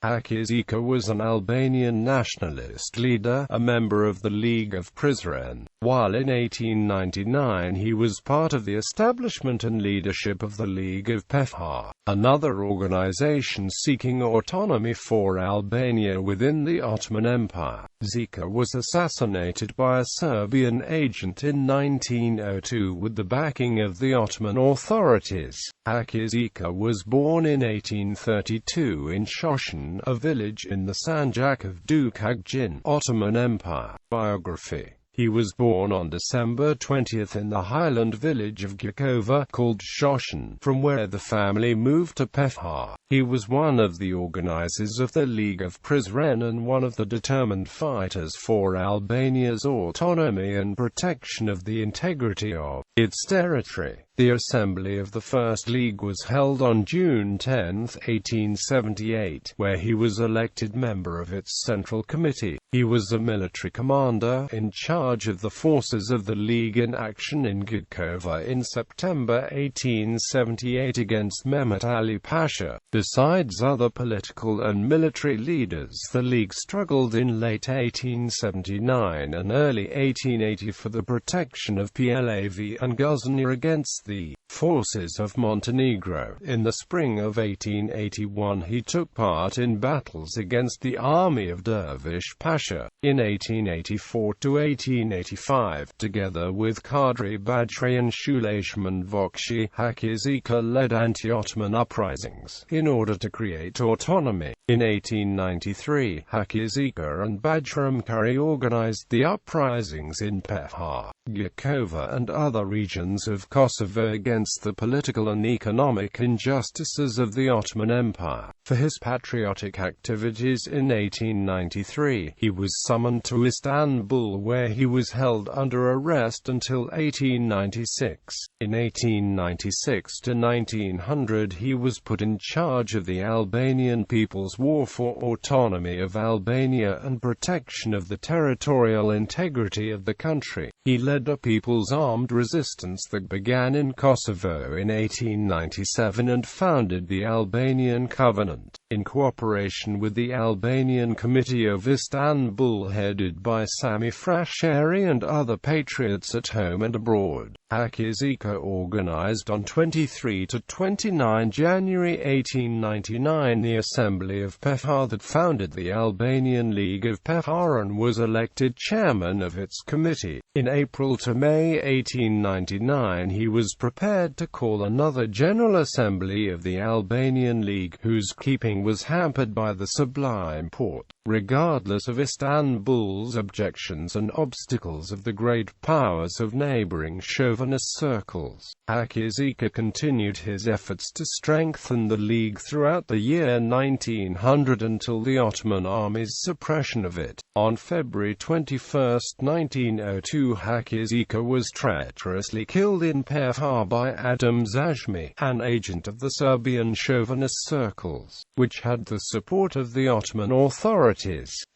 Haxhi Zeka was an Albanian nationalist leader, a member of the League of Prizren, while in 1899 he was part of the establishment and leadership of the League of Peja, another organization seeking autonomy for Albania within the Ottoman Empire. Zeka was assassinated by a Serbian agent in 1902 with the backing of the Ottoman authorities. Haxhi Zeka was born in 1832 in Shoshan, a village in the Sanjak of Dukagjin, Ottoman Empire. Biography. He was born on December 20 in the highland village of Gjakova, called Shoshan, from where the family moved to Peja. He was one of the organizers of the League of Prizren and one of the determined fighters for Albania's autonomy and protection of the integrity of its territory. The assembly of the First League was held on June 10, 1878, where he was elected member of its Central Committee. He was a military commander, in charge of the forces of the League in action in Gjakova in September 1878 against Mehmet Ali Pasha. Besides other political and military leaders, the League struggled in late 1879 and early 1880 for the protection of Plav and Guznia against the forces of Montenegro. In the spring of 1881 he took part in battles against the army of Dervish Pasha. In 1884 to 1885, together with Kadri Badri and Shulashman Vokshi, Haxhi Zeka led anti-Ottoman uprisings in order to create autonomy. In 1893, Haxhi Zeka and Badram Kari organized the uprisings in Peja, Gjakova and other regions of Kosovo against the political and economic injustices of the Ottoman Empire. For his patriotic activities in 1893, he was summoned to Istanbul, where he was held under arrest until 1896. In 1896 to 1900 he was put in charge of the Albanian People's War for autonomy of Albania and protection of the territorial integrity of the country. He led a people's armed resistance that began in Kosovo in 1897 and founded the Albanian Covenant, in cooperation with the Albanian Committee of Istanbul headed by Sami Frasheri and other patriots at home and abroad. Haxhi Zeka organized on 23 to 29 January 1899 the Assembly of Peja that founded the Albanian League of Peja and was elected chairman of its committee. In April to May 1899 he was prepared to call another General Assembly of the Albanian League, whose keeping was hampered by the Sublime Porte. Regardless of Istanbul's objections and obstacles of the great powers of neighboring chauvinist circles, Haxhi Zeka continued his efforts to strengthen the League throughout the year 1900 until the Ottoman army's suppression of it. On February 21, 1902, Haxhi Zeka was treacherously killed in Peja by Adam Zajmi, an agent of the Serbian chauvinist circles, which had the support of the Ottoman authorities.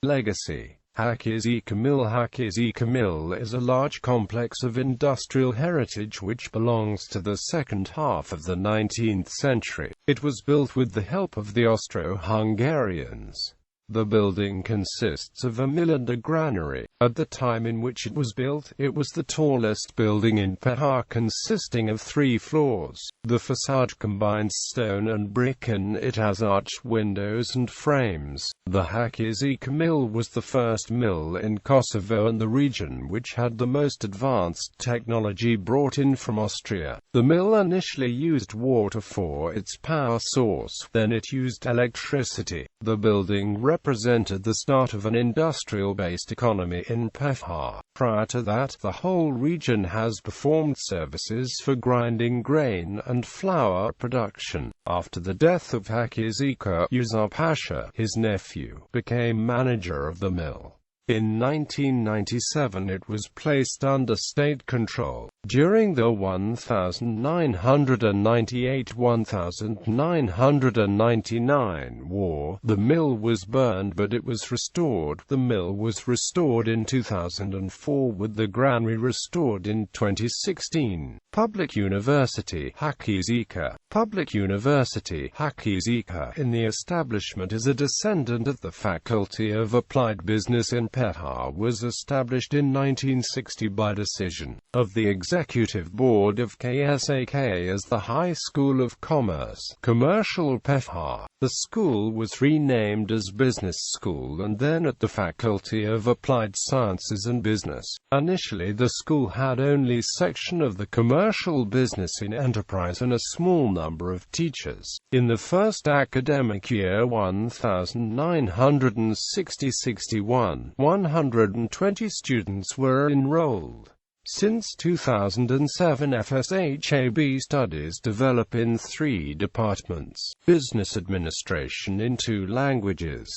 Legacy. Haxhi Zeka Mill. Haxhi Zeka Mill is a large complex of industrial heritage which belongs to the second half of the 19th century. It was built with the help of the Austro-Hungarians. The building consists of a mill and a granary. At the time in which it was built, it was the tallest building in Peja, consisting of 3 floors. The facade combines stone and brick and it has arched windows and frames. The Haxhi Zeka mill was the first mill in Kosovo and the region which had the most advanced technology brought in from Austria. The mill initially used water for its power source, then it used electricity. The building represented the start of an industrial-based economy in Peja. Prior to that, the whole region has performed services for grinding grain and flour production. After the death of Haxhi Zeka, Yusuf Pasha, his nephew, became manager of the mill. In 1997 it was placed under state control. During the 1998–1999 war, the mill was burned but it was restored. The mill was restored in 2004 with the granary restored in 2016. Public University, Haxhi Zeka. Public University, Haxhi Zeka, in the establishment is a descendant of the Faculty of Applied Business in Peja, was established in 1960 by decision of the Executive Board of KSAK as the High School of Commerce, Commercial Peja. The school was renamed as Business School and then at the Faculty of Applied Sciences and Business. Initially the school had only section of the commercial business in enterprise and a small number of teachers. In the first academic year 1960-61, 120 students were enrolled. Since 2007 FSHAB studies develop in 3 departments: Business Administration in 2 languages,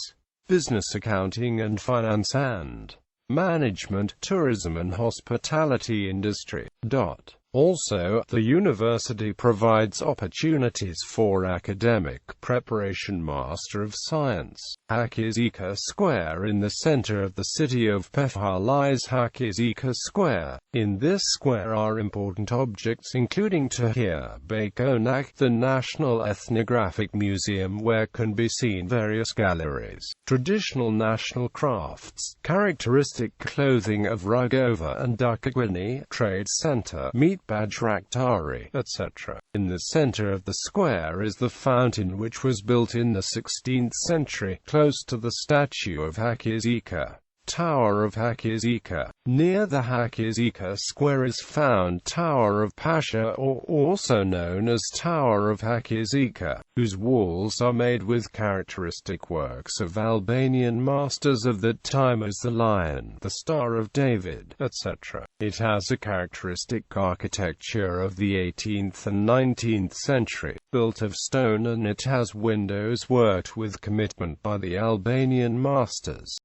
Business Accounting and Finance, and Management, Tourism and Hospitality Industry. Also, the university provides opportunities for academic preparation. Master of Science. Haxhi Zeka Square in the center of the city of Peja lies Haxhi Zeka Square. In this square are important objects including Tahir Bakonak, the National Ethnographic Museum where can be seen various galleries, traditional national crafts, characteristic clothing of Rugova and Dukagjin, trade center, meat Bajraktari, etc. In the center of the square is the fountain which was built in the 16th century, close to the statue of Haxhi Zeka. Tower of Haxhi Zeka. Near the Haxhi Zeka Square is found Tower of Pasha, or also known as Tower of Haxhi Zeka, whose walls are made with characteristic works of Albanian masters of that time as the Lion, the Star of David, etc. It has a characteristic architecture of the 18th and 19th century, built of stone, and it has windows worked with commitment by the Albanian masters.